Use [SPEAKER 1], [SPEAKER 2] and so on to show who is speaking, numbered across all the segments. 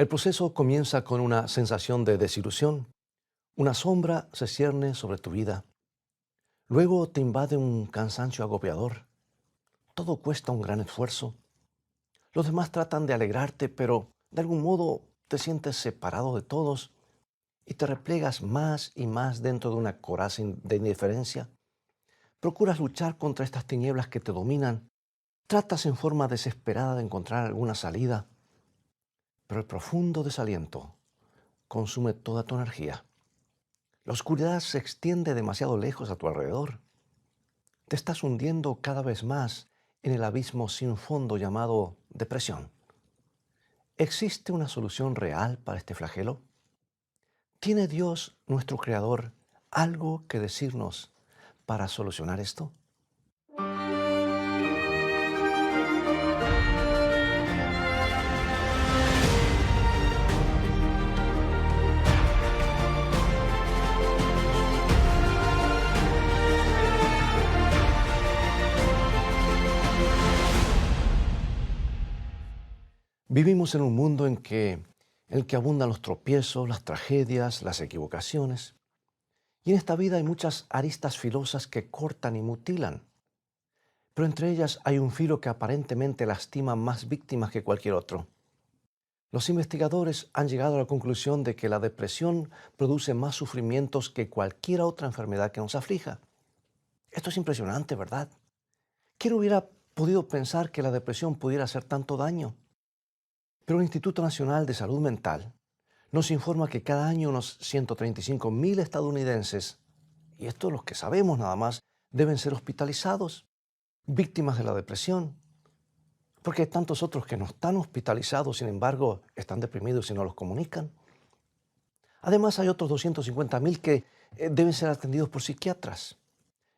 [SPEAKER 1] El proceso comienza con una sensación de desilusión. Una sombra se cierne sobre tu vida. Luego te invade un cansancio agobiador. Todo cuesta un gran esfuerzo. Los demás tratan de alegrarte, pero de algún modo te sientes separado de todos y te replegas más y más dentro de una coraza de indiferencia. Procuras luchar contra estas tinieblas que te dominan. Tratas en forma desesperada de encontrar alguna salida, pero el profundo desaliento consume toda tu energía. La oscuridad se extiende demasiado lejos a tu alrededor. Te estás hundiendo cada vez más en el abismo sin fondo llamado depresión. ¿Existe una solución real para este flagelo? ¿Tiene Dios, nuestro Creador, algo que decirnos para solucionar esto? Vivimos en un mundo en el que abundan los tropiezos, las tragedias, las equivocaciones. Y en esta vida hay muchas aristas filosas que cortan y mutilan. Pero entre ellas hay un filo que aparentemente lastima más víctimas que cualquier otro. Los investigadores han llegado a la conclusión de que la depresión produce más sufrimientos que cualquier otra enfermedad que nos aflija. Esto es impresionante, ¿verdad? ¿Quién hubiera podido pensar que la depresión pudiera hacer tanto daño? Pero el Instituto Nacional de Salud Mental nos informa que cada año unos 135.000 estadounidenses, y esto es lo que sabemos nada más, deben ser hospitalizados, víctimas de la depresión. Porque hay tantos otros que no están hospitalizados, sin embargo, están deprimidos y no los comunican. Además, hay otros 250.000 que deben ser atendidos por psiquiatras.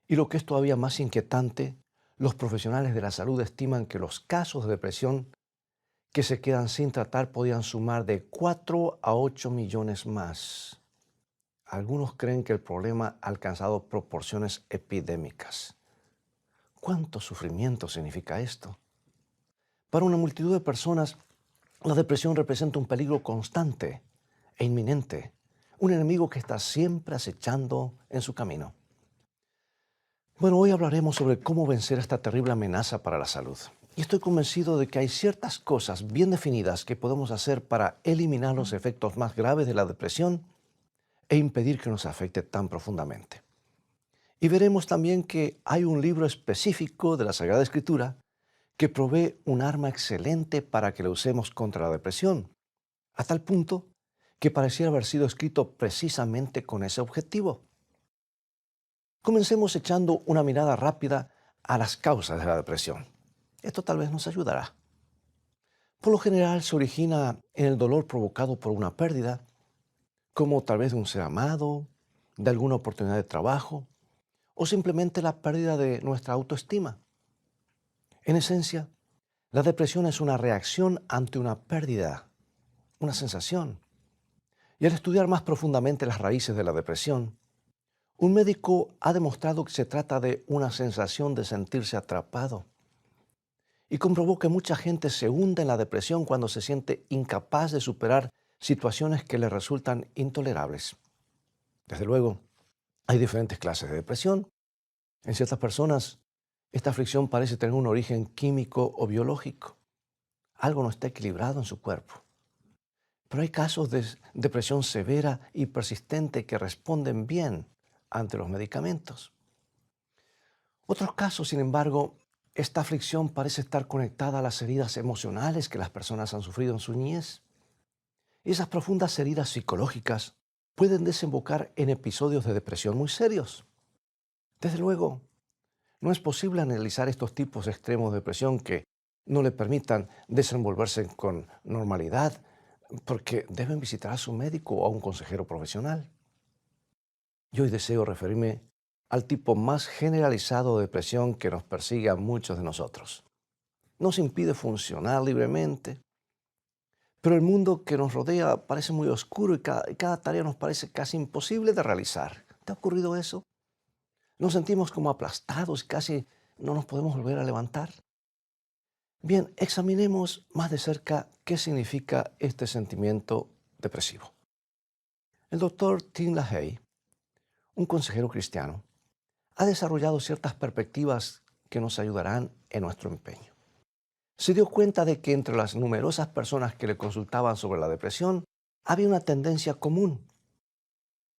[SPEAKER 1] Y lo que es todavía más inquietante, los profesionales de la salud estiman que los casos de depresión que se quedan sin tratar podrían sumar de 4 a 8 millones más. Algunos creen que el problema ha alcanzado proporciones epidémicas. ¿Cuánto sufrimiento significa esto? Para una multitud de personas, la depresión representa un peligro constante e inminente, un enemigo que está siempre acechando en su camino. Bueno, hoy hablaremos sobre cómo vencer esta terrible amenaza para la salud. Y estoy convencido de que hay ciertas cosas bien definidas que podemos hacer para eliminar los efectos más graves de la depresión e impedir que nos afecte tan profundamente. Y veremos también que hay un libro específico de la Sagrada Escritura que provee un arma excelente para que lo usemos contra la depresión, a tal punto que pareciera haber sido escrito precisamente con ese objetivo. Comencemos echando una mirada rápida a las causas de la depresión. Esto tal vez nos ayudará. Por lo general se origina en el dolor provocado por una pérdida, como tal vez de un ser amado, de alguna oportunidad de trabajo, o simplemente la pérdida de nuestra autoestima. En esencia, la depresión es una reacción ante una pérdida, una sensación. Y al estudiar más profundamente las raíces de la depresión, un médico ha demostrado que se trata de una sensación de sentirse atrapado y comprobó que mucha gente se hunde en la depresión cuando se siente incapaz de superar situaciones que le resultan intolerables. Desde luego, hay diferentes clases de depresión. En ciertas personas, esta aflicción parece tener un origen químico o biológico. Algo no está equilibrado en su cuerpo. Pero hay casos de depresión severa y persistente que responden bien ante los medicamentos. Otros casos, sin embargo, esta aflicción parece estar conectada a las heridas emocionales que las personas han sufrido en su niñez. Y esas profundas heridas psicológicas pueden desembocar en episodios de depresión muy serios. Desde luego, no es posible analizar estos tipos extremos de depresión que no le permitan desenvolverse con normalidad, porque deben visitar a su médico o a un consejero profesional. Y hoy deseo referirme al tipo más generalizado de depresión que nos persigue a muchos de nosotros. Nos impide funcionar libremente, pero el mundo que nos rodea parece muy oscuro y cada tarea nos parece casi imposible de realizar. ¿Te ha ocurrido eso? Nos sentimos como aplastados y casi no nos podemos volver a levantar. Bien, examinemos más de cerca qué significa este sentimiento depresivo. El doctor Tim LaHaye, un consejero cristiano, ha desarrollado ciertas perspectivas que nos ayudarán en nuestro empeño. Se dio cuenta de que entre las numerosas personas que le consultaban sobre la depresión había una tendencia común.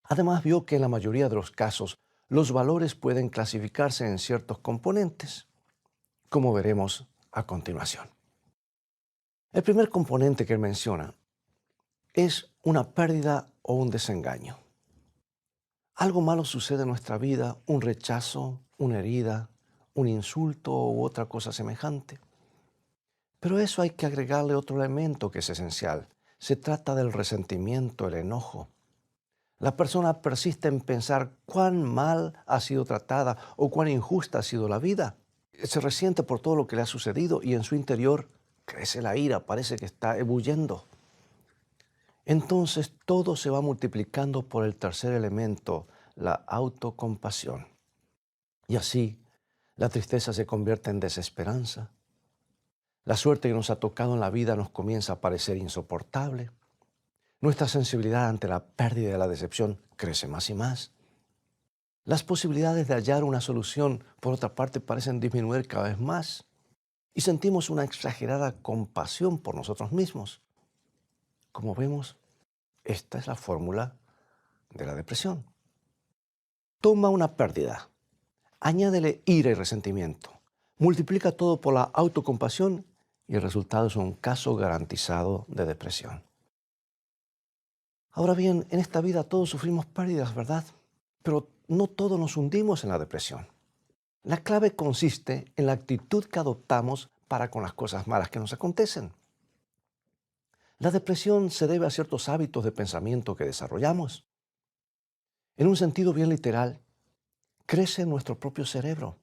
[SPEAKER 1] Además, vio que en la mayoría de los casos los valores pueden clasificarse en ciertos componentes, como veremos a continuación. El primer componente que él menciona es una pérdida o un desengaño. Algo malo sucede en nuestra vida, un rechazo, una herida, un insulto u otra cosa semejante. Pero a eso hay que agregarle otro elemento que es esencial. Se trata del resentimiento, el enojo. La persona persiste en pensar cuán mal ha sido tratada o cuán injusta ha sido la vida. Se resiente por todo lo que le ha sucedido y en su interior crece la ira, parece que está ebulliendo. Entonces todo se va multiplicando por el tercer elemento, la autocompasión. Y así la tristeza se convierte en desesperanza. La suerte que nos ha tocado en la vida nos comienza a parecer insoportable. Nuestra sensibilidad ante la pérdida y la decepción crece más y más. Las posibilidades de hallar una solución, por otra parte, parecen disminuir cada vez más. Y sentimos una exagerada compasión por nosotros mismos. Como vemos, esta es la fórmula de la depresión. Toma una pérdida, añádele ira y resentimiento, multiplica todo por la autocompasión y el resultado es un caso garantizado de depresión. Ahora bien, en esta vida todos sufrimos pérdidas, ¿verdad? Pero no todos nos hundimos en la depresión. La clave consiste en la actitud que adoptamos para con las cosas malas que nos acontecen. La depresión se debe a ciertos hábitos de pensamiento que desarrollamos. En un sentido bien literal, crece en nuestro propio cerebro.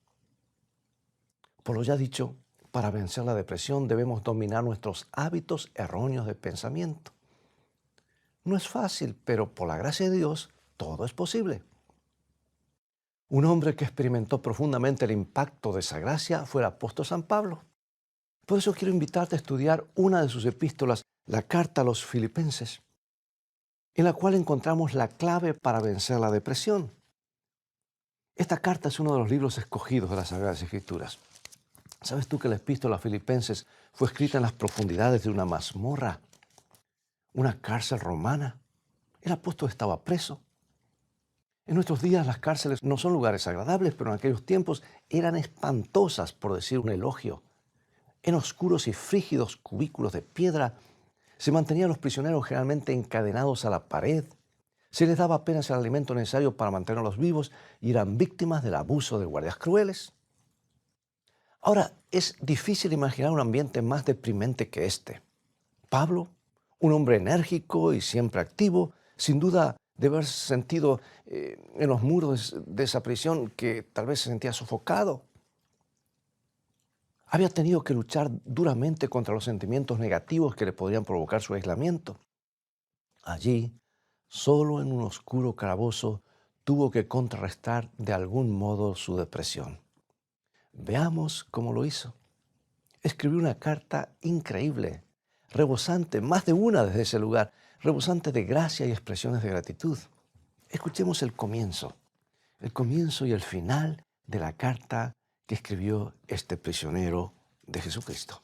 [SPEAKER 1] Por lo ya dicho, para vencer la depresión debemos dominar nuestros hábitos erróneos de pensamiento. No es fácil, pero por la gracia de Dios, todo es posible. Un hombre que experimentó profundamente el impacto de esa gracia fue el apóstol San Pablo. Por eso quiero invitarte a estudiar una de sus epístolas, la carta a los Filipenses, en la cual encontramos la clave para vencer la depresión. Esta carta es uno de los libros escogidos de las Sagradas Escrituras. ¿Sabes tú que la epístola a Filipenses fue escrita en las profundidades de una mazmorra, una cárcel romana? El apóstol estaba preso. En nuestros días las cárceles no son lugares agradables, pero en aquellos tiempos eran espantosas, por decir un elogio. En oscuros y frígidos cubículos de piedra se mantenían los prisioneros generalmente encadenados a la pared. Se les daba apenas el alimento necesario para mantenerlos vivos y eran víctimas del abuso de guardias crueles. Ahora, es difícil imaginar un ambiente más deprimente que este. Pablo, un hombre enérgico y siempre activo, sin duda de haber sentido en los muros de esa prisión que tal vez se sentía sofocado. Había tenido que luchar duramente contra los sentimientos negativos que le podrían provocar su aislamiento. Allí, solo en un oscuro calabozo, tuvo que contrarrestar de algún modo su depresión. Veamos cómo lo hizo. Escribió una carta increíble, rebosante, más de una desde ese lugar, rebosante de gracia y expresiones de gratitud. Escuchemos el comienzo y el final de la carta que escribió este prisionero de Jesucristo.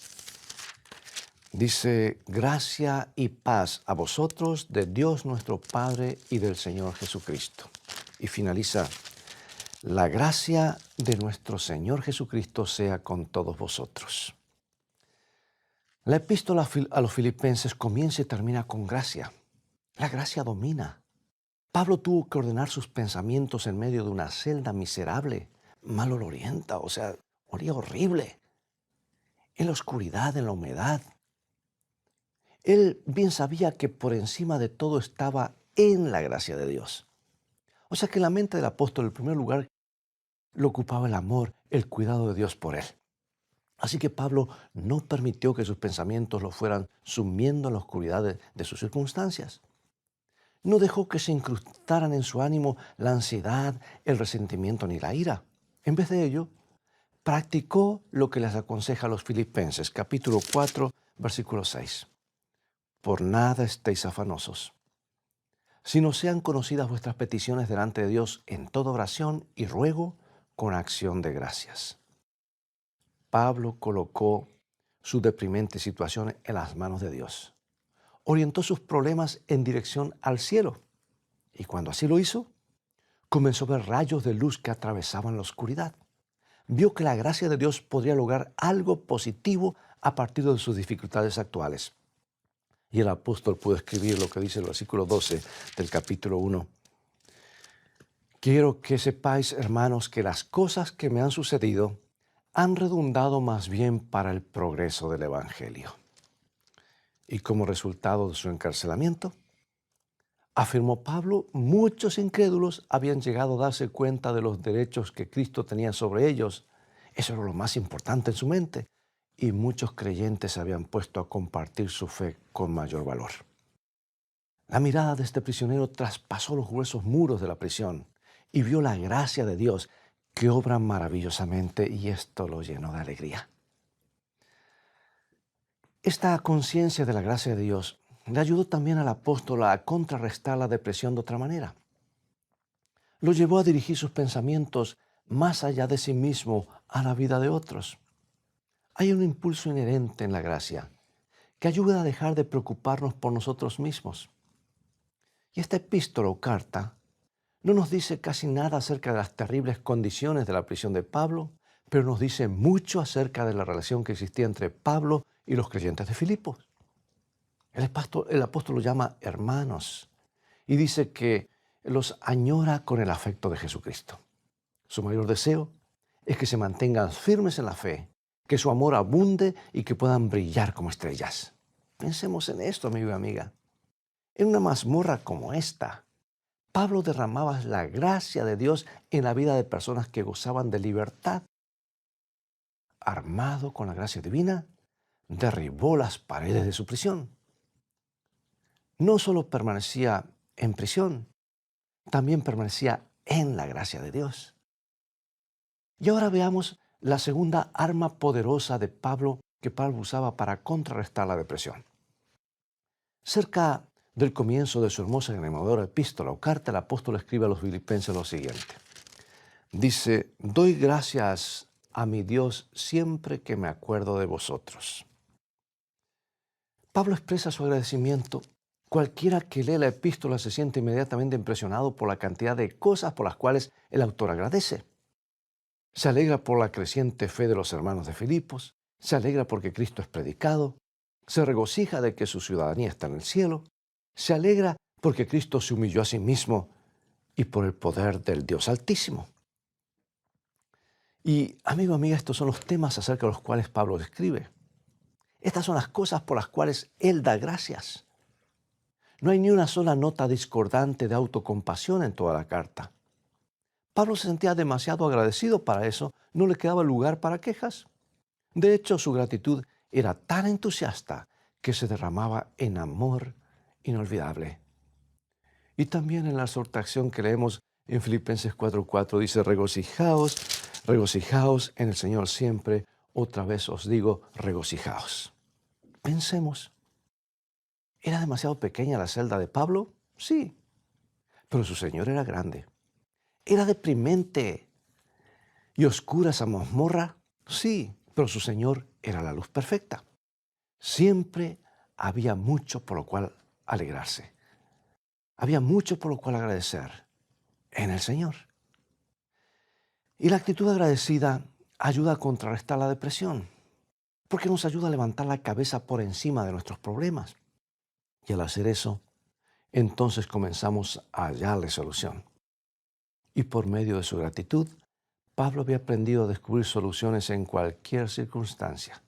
[SPEAKER 1] Dice, gracia y paz a vosotros de Dios nuestro Padre y del Señor Jesucristo. Y finaliza, la gracia de nuestro Señor Jesucristo sea con todos vosotros. La epístola a los Filipenses comienza y termina con gracia. La gracia domina. Pablo tuvo que ordenar sus pensamientos en medio de una celda miserable, malolorienta, olía horrible, en la oscuridad, en la humedad. Él bien sabía que por encima de todo estaba en la gracia de Dios. O sea que en la mente del apóstol, en primer lugar, lo ocupaba el amor, el cuidado de Dios por él. Así que Pablo no permitió que sus pensamientos lo fueran sumiendo en la oscuridad de sus circunstancias. No dejó que se incrustaran en su ánimo la ansiedad, el resentimiento ni la ira. En vez de ello, practicó lo que les aconseja a los Filipenses, capítulo 4, versículo 6. Por nada estéis afanosos, sino sean conocidas vuestras peticiones delante de Dios en toda oración y ruego con acción de gracias. Pablo colocó su deprimente situación en las manos de Dios. Orientó sus problemas en dirección al cielo. Y cuando así lo hizo, comenzó a ver rayos de luz que atravesaban la oscuridad. Vio que la gracia de Dios podría lograr algo positivo a partir de sus dificultades actuales. Y el apóstol pudo escribir lo que dice el versículo 12 del capítulo 1. Quiero que sepáis, hermanos, que las cosas que me han sucedido han redundado más bien para el progreso del Evangelio. Y como resultado de su encarcelamiento, afirmó Pablo, muchos incrédulos habían llegado a darse cuenta de los derechos que Cristo tenía sobre ellos. Eso era lo más importante en su mente. Y muchos creyentes se habían puesto a compartir su fe con mayor valor. La mirada de este prisionero traspasó los gruesos muros de la prisión y vio la gracia de Dios que obra maravillosamente, y esto lo llenó de alegría. Esta conciencia de la gracia de Dios le ayudó también al apóstol a contrarrestar la depresión de otra manera. Lo llevó a dirigir sus pensamientos más allá de sí mismo a la vida de otros. Hay un impulso inherente en la gracia que ayuda a dejar de preocuparnos por nosotros mismos. Y esta epístola o carta no nos dice casi nada acerca de las terribles condiciones de la prisión de Pablo, pero nos dice mucho acerca de la relación que existía entre Pablo y los creyentes de Filipos. El apóstol los llama hermanos y dice que los añora con el afecto de Jesucristo. Su mayor deseo es que se mantengan firmes en la fe, que su amor abunde y que puedan brillar como estrellas. Pensemos en esto, amigo y amiga. En una mazmorra como esta, Pablo derramaba la gracia de Dios en la vida de personas que gozaban de libertad. Armado con la gracia divina, derribó las paredes de su prisión. No solo permanecía en prisión, también permanecía en la gracia de Dios. Y ahora veamos la segunda arma poderosa de Pablo que Pablo usaba para contrarrestar la depresión. Cerca del comienzo de su hermosa y animadora epístola o carta, el apóstol escribe a los filipenses lo siguiente. Dice, doy gracias a mi Dios siempre que me acuerdo de vosotros. Pablo expresa su agradecimiento. Cualquiera que lee la epístola se siente inmediatamente impresionado por la cantidad de cosas por las cuales el autor agradece. Se alegra por la creciente fe de los hermanos de Filipos, se alegra porque Cristo es predicado, se regocija de que su ciudadanía está en el cielo, se alegra porque Cristo se humilló a sí mismo y por el poder del Dios Altísimo. Y, amigo, amiga, estos son los temas acerca de los cuales Pablo escribe. Estas son las cosas por las cuales él da gracias. No hay ni una sola nota discordante de autocompasión en toda la carta. Pablo se sentía demasiado agradecido para eso, no le quedaba lugar para quejas. De hecho, su gratitud era tan entusiasta que se derramaba en amor inolvidable. Y también en la exhortación que leemos en Filipenses 4:4 dice, regocijaos, regocijaos en el Señor siempre. Otra vez os digo, regocijaos. Pensemos, ¿era demasiado pequeña la celda de Pablo? Sí, pero su Señor era grande. ¿Era deprimente y oscura esa mazmorra? Sí, pero su Señor era la luz perfecta. Siempre había mucho por lo cual alegrarse. Había mucho por lo cual agradecer en el Señor. Y la actitud agradecida ayuda a contrarrestar la depresión, porque nos ayuda a levantar la cabeza por encima de nuestros problemas. Y al hacer eso, entonces comenzamos a hallarle solución. Y por medio de su gratitud, Pablo había aprendido a descubrir soluciones en cualquier circunstancia.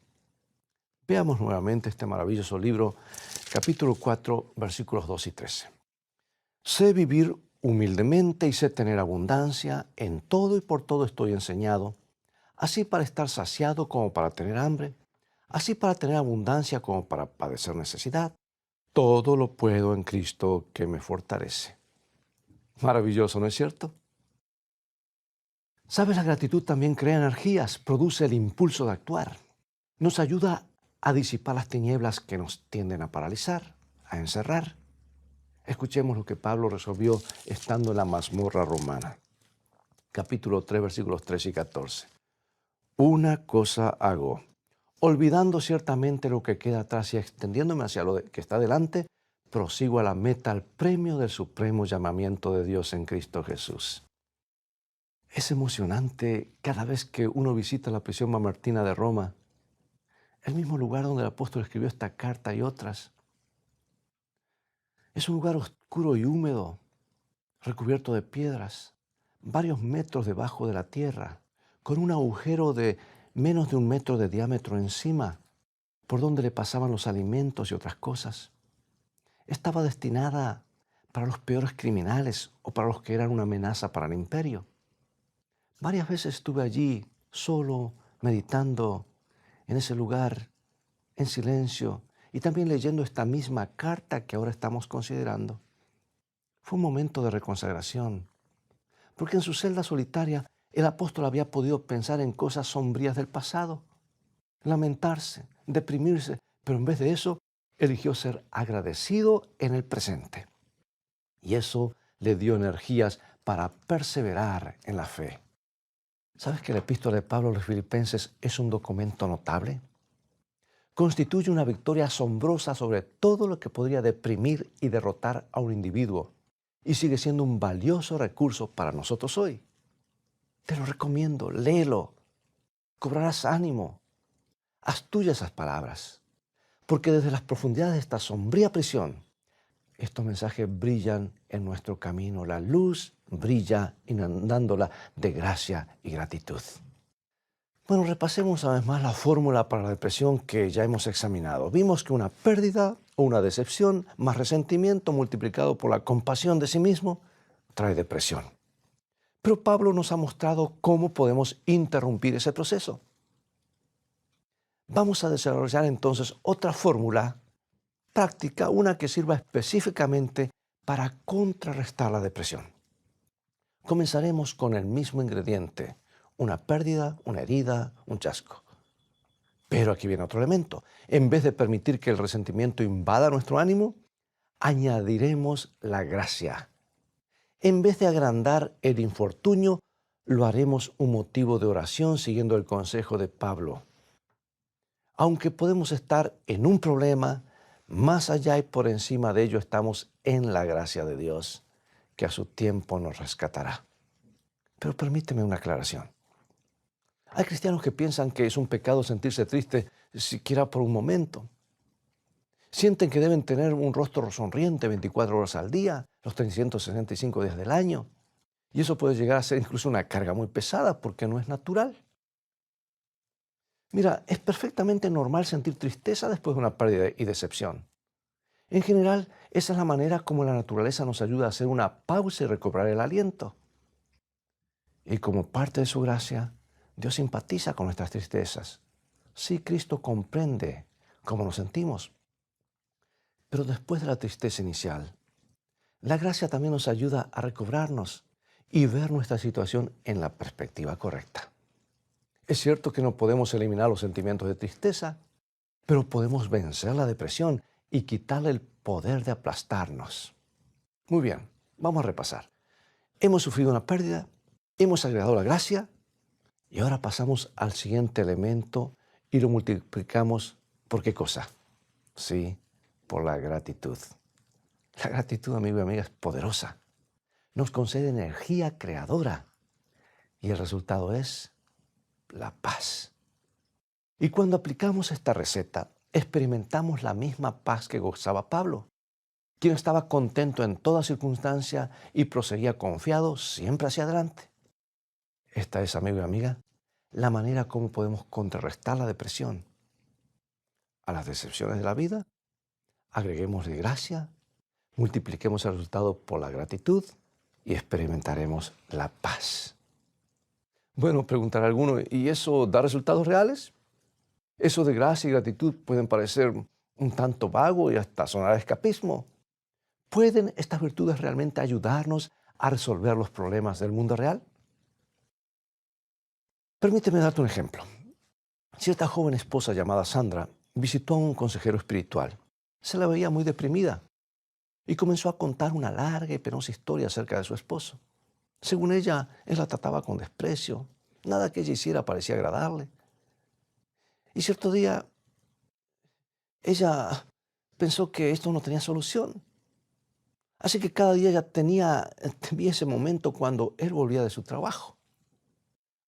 [SPEAKER 1] Veamos nuevamente este maravilloso libro, capítulo 4, versículos 2 y 13. Sé vivir humildemente y sé tener abundancia, en todo y por todo estoy enseñado, así para estar saciado como para tener hambre, así para tener abundancia como para padecer necesidad. Todo lo puedo en Cristo que me fortalece. Maravilloso, ¿no es cierto? ¿Sabes? La gratitud también crea energías, produce el impulso de actuar. Nos ayuda a disipar las tinieblas que nos tienden a paralizar, a encerrar. Escuchemos lo que Pablo resolvió estando en la mazmorra romana. Capítulo 3, versículos 13 y 14. Una cosa hago, olvidando ciertamente lo que queda atrás y extendiéndome hacia lo que está delante, prosigo a la meta, al premio del supremo llamamiento de Dios en Cristo Jesús. Es emocionante cada vez que uno visita la prisión mamertina de Roma, el mismo lugar donde el apóstol escribió esta carta y otras. Es un lugar oscuro y húmedo, recubierto de piedras, varios metros debajo de la tierra, con un agujero de menos de 1 metro de diámetro encima, por donde le pasaban los alimentos y otras cosas. Estaba destinada para los peores criminales o para los que eran una amenaza para el imperio. Varias veces estuve allí, solo, meditando en ese lugar, en silencio, y también leyendo esta misma carta que ahora estamos considerando. Fue un momento de reconsagración, porque en su celda solitaria el apóstol había podido pensar en cosas sombrías del pasado, lamentarse, deprimirse, pero en vez de eso, eligió ser agradecido en el presente. Y eso le dio energías para perseverar en la fe. ¿Sabes que la epístola de Pablo a los Filipenses es un documento notable? Constituye una victoria asombrosa sobre todo lo que podría deprimir y derrotar a un individuo, y sigue siendo un valioso recurso para nosotros hoy. Te lo recomiendo, léelo, cobrarás ánimo, haz tuyas esas palabras, porque desde las profundidades de esta sombría prisión, estos mensajes brillan en nuestro camino, la luz brilla inundándola de gracia y gratitud. Bueno, repasemos una vez más la fórmula para la depresión que ya hemos examinado. Vimos que una pérdida o una decepción más resentimiento multiplicado por la compasión de sí mismo trae depresión. Pero Pablo nos ha mostrado cómo podemos interrumpir ese proceso. Vamos a desarrollar entonces otra fórmula práctica, una que sirva específicamente para contrarrestar la depresión. Comenzaremos con el mismo ingrediente, una pérdida, una herida, un chasco. Pero aquí viene otro elemento. En vez de permitir que el resentimiento invada nuestro ánimo, añadiremos la gracia. En vez de agrandar el infortunio, lo haremos un motivo de oración siguiendo el consejo de Pablo. Aunque podemos estar en un problema, más allá y por encima de ello estamos en la gracia de Dios, que a su tiempo nos rescatará. Pero permíteme una aclaración. Hay cristianos que piensan que es un pecado sentirse triste siquiera por un momento. Sienten que deben tener un rostro sonriente 24 horas al día, los 365 días del año. Y eso puede llegar a ser incluso una carga muy pesada porque no es natural. Mira, es perfectamente normal sentir tristeza después de una pérdida y decepción. En general, esa es la manera como la naturaleza nos ayuda a hacer una pausa y recobrar el aliento. Y como parte de su gracia, Dios simpatiza con nuestras tristezas. Sí, Cristo comprende cómo nos sentimos. Pero después de la tristeza inicial, la gracia también nos ayuda a recobrarnos y ver nuestra situación en la perspectiva correcta. Es cierto que no podemos eliminar los sentimientos de tristeza, pero podemos vencer la depresión y quitarle el poder de aplastarnos. Muy bien, vamos a repasar. Hemos sufrido una pérdida, hemos agregado la gracia y ahora pasamos al siguiente elemento y lo multiplicamos ¿por qué cosa? Sí, por la gratitud. La gratitud, amigo y amiga, es poderosa. Nos concede energía creadora y el resultado es la paz. Y cuando aplicamos esta receta, experimentamos la misma paz que gozaba Pablo, quien estaba contento en toda circunstancia y proseguía confiado siempre hacia adelante. Esta es, amigo y amiga, la manera como podemos contrarrestar la depresión. A las decepciones de la vida, agreguémosle gracia, multipliquemos el resultado por la gratitud y experimentaremos la paz. Bueno, preguntará alguno, ¿y eso da resultados reales? Eso de gracia y gratitud pueden parecer un tanto vago y hasta sonar a escapismo. ¿Pueden estas virtudes realmente ayudarnos a resolver los problemas del mundo real? Permíteme darte un ejemplo. Cierta joven esposa llamada Sandra visitó a un consejero espiritual. Se la veía muy deprimida y comenzó a contar una larga y penosa historia acerca de su esposo. Según ella, él la trataba con desprecio. Nada que ella hiciera parecía agradarle. Y cierto día, ella pensó que esto no tenía solución. Así que cada día ella tenía ese momento cuando él volvía de su trabajo.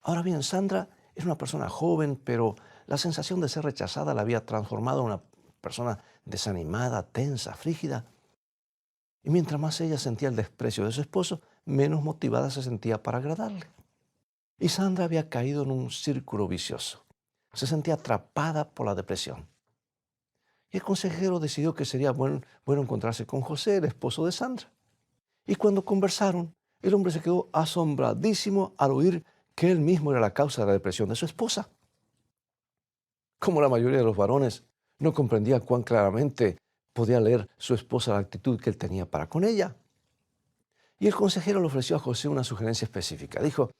[SPEAKER 1] Ahora bien, Sandra era una persona joven, pero la sensación de ser rechazada la había transformado en una persona desanimada, tensa, frígida. Y mientras más ella sentía el desprecio de su esposo, menos motivada se sentía para agradarle. Y Sandra había caído en un círculo vicioso. Se sentía atrapada por la depresión. Y el consejero decidió que sería bueno encontrarse con José, el esposo de Sandra. Y cuando conversaron, el hombre se quedó asombradísimo al oír que él mismo era la causa de la depresión de su esposa. Como la mayoría de los varones, no comprendía cuán claramente podía leer su esposa la actitud que él tenía para con ella. Y el consejero le ofreció a José una sugerencia específica. Dijo,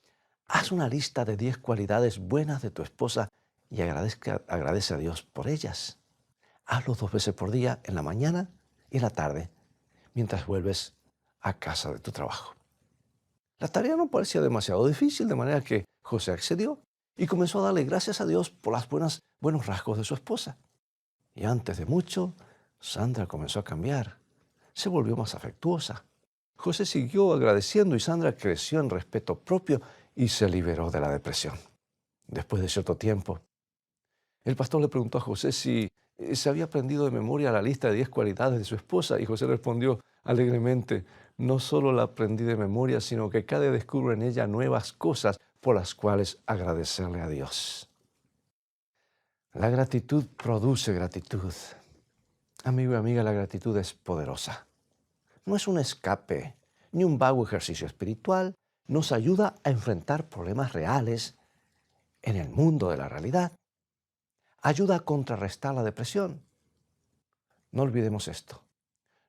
[SPEAKER 1] haz una lista de 10 cualidades buenas de tu esposa y agradece a Dios por ellas. Hazlo 2 veces por día, en la mañana y en la tarde, mientras vuelves a casa de tu trabajo. La tarea no parecía demasiado difícil, de manera que José accedió y comenzó a darle gracias a Dios por los buenos rasgos de su esposa. Y antes de mucho, Sandra comenzó a cambiar. Se volvió más afectuosa. José siguió agradeciendo y Sandra creció en respeto propio y se liberó de la depresión. Después de cierto tiempo, el pastor le preguntó a José si se había aprendido de memoria la lista de 10 cualidades de su esposa y José respondió alegremente, no solo la aprendí de memoria, sino que cada día descubro en ella nuevas cosas por las cuales agradecerle a Dios. La gratitud produce gratitud. Amigo y amiga, la gratitud es poderosa. No es un escape ni un vago ejercicio espiritual. Nos ayuda a enfrentar problemas reales en el mundo de la realidad. Ayuda a contrarrestar la depresión. No olvidemos esto.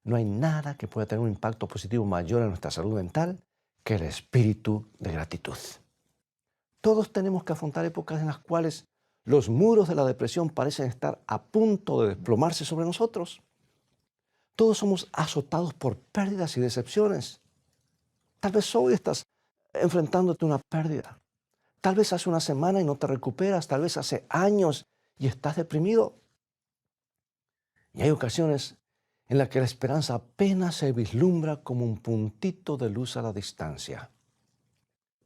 [SPEAKER 1] No hay nada que pueda tener un impacto positivo mayor en nuestra salud mental que el espíritu de gratitud. Todos tenemos que afrontar épocas en las cuales los muros de la depresión parecen estar a punto de desplomarse sobre nosotros. Todos somos azotados por pérdidas y decepciones. Tal vez hoy estás enfrentándote a una pérdida. Tal vez hace una semana y no te recuperas. Tal vez hace años y estás deprimido. Y hay ocasiones en las que la esperanza apenas se vislumbra como un puntito de luz a la distancia.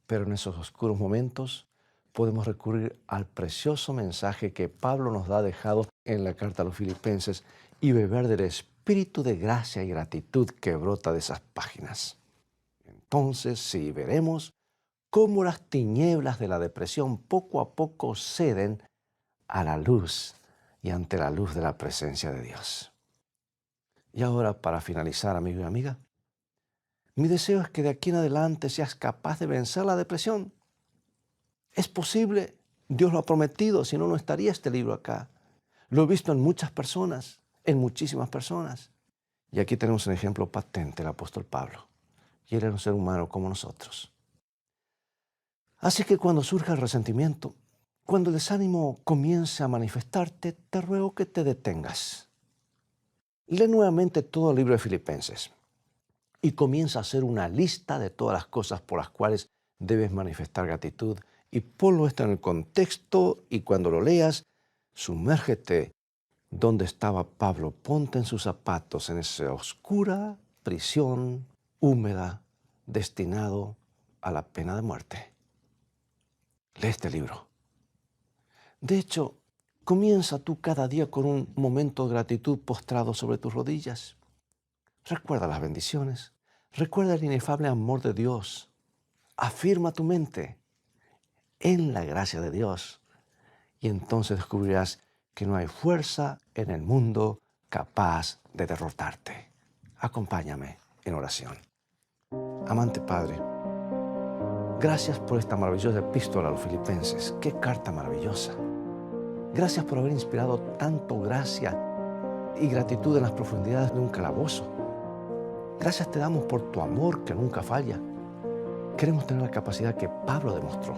[SPEAKER 1] Pero en esos oscuros momentos podemos recurrir al precioso mensaje que Pablo nos ha dejado en la carta a los Filipenses y beber del espíritu de gracia y gratitud que brota de esas páginas. Entonces sí, veremos cómo las tinieblas de la depresión poco a poco ceden a la luz y ante la luz de la presencia de Dios. Y ahora, para finalizar, amigo y amiga, mi deseo es que de aquí en adelante seas capaz de vencer la depresión. Es posible, Dios lo ha prometido, si no, no estaría este libro acá. Lo he visto en muchas personas, en muchísimas personas. Y aquí tenemos un ejemplo patente, el apóstol Pablo. Y él era un ser humano como nosotros. Así que cuando surja el resentimiento, cuando el desánimo comience a manifestarte, te ruego que te detengas. Lee nuevamente todo el libro de Filipenses y comienza a hacer una lista de todas las cosas por las cuales debes manifestar gratitud y ponlo esto en el contexto y cuando lo leas, sumérgete donde estaba Pablo, ponte en sus zapatos en esa oscura prisión húmeda destinado a la pena de muerte. Lee este libro. De hecho, comienza tú cada día con un momento de gratitud postrado sobre tus rodillas. Recuerda las bendiciones. Recuerda el inefable amor de Dios. Afirma tu mente en la gracia de Dios. Y entonces descubrirás que no hay fuerza en el mundo capaz de derrotarte. Acompáñame en oración. Amante Padre, gracias por esta maravillosa epístola a los Filipenses. ¡Qué carta maravillosa! Gracias por haber inspirado tanto gracia y gratitud en las profundidades de un calabozo. Gracias te damos por tu amor que nunca falla. Queremos tener la capacidad que Pablo demostró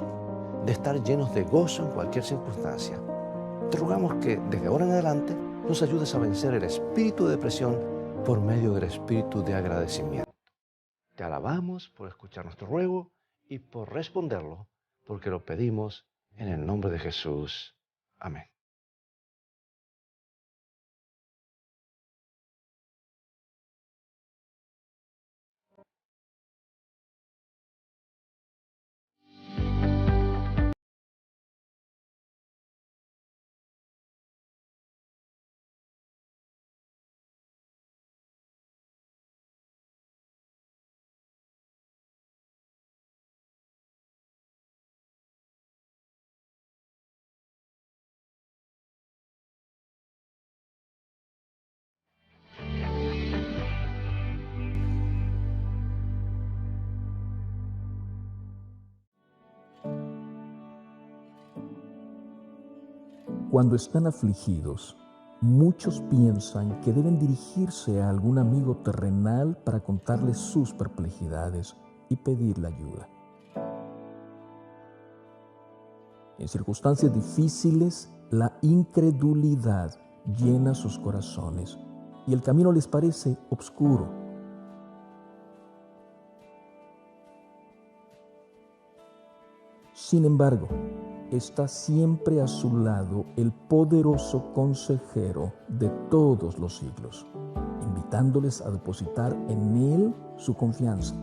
[SPEAKER 1] de estar llenos de gozo en cualquier circunstancia. Te rogamos que desde ahora en adelante nos ayudes a vencer el espíritu de depresión por medio del espíritu de agradecimiento. Te alabamos por escuchar nuestro ruego y por responderlo, porque lo pedimos en el nombre de Jesús. Amén.
[SPEAKER 2] Cuando están afligidos, muchos piensan que deben dirigirse a algún amigo terrenal para contarle sus perplejidades y pedirle ayuda. En circunstancias difíciles, la incredulidad llena sus corazones y el camino les parece oscuro. Sin embargo, está siempre a su lado el poderoso consejero de todos los siglos, invitándoles a depositar en Él su confianza.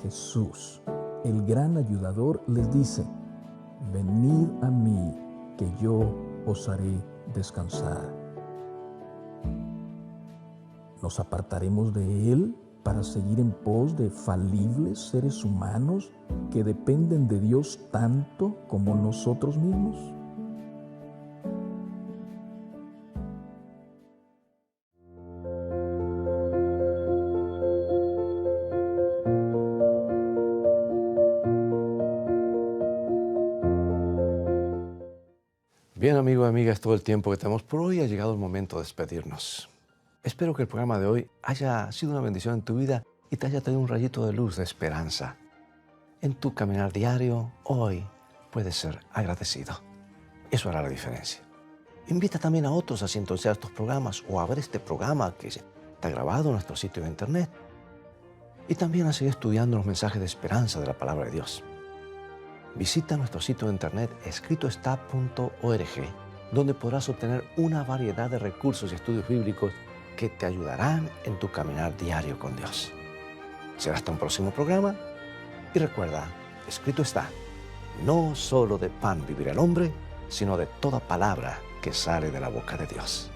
[SPEAKER 2] Jesús, el gran ayudador, les dice: venid a mí, que yo os haré descansar. ¿Nos apartaremos de Él para seguir en pos de falibles seres humanos que dependen de Dios tanto como nosotros mismos?
[SPEAKER 1] Bien, amigos y amigas, todo el tiempo que tenemos por hoy. Ha llegado el momento de despedirnos. Espero que el programa de hoy haya sido una bendición en tu vida y te haya traído un rayito de luz, de esperanza. En tu caminar diario, hoy puedes ser agradecido. Eso hará la diferencia. Invita también a otros a sintonizar estos programas o a ver este programa que está grabado en nuestro sitio de internet. Y también a seguir estudiando los mensajes de esperanza de la palabra de Dios. Visita nuestro sitio de internet escritoestá.org, donde podrás obtener una variedad de recursos y estudios bíblicos que te ayudarán en tu caminar diario con Dios. Será hasta un próximo programa y recuerda, escrito está, no solo de pan vivirá el hombre, sino de toda palabra que sale de la boca de Dios.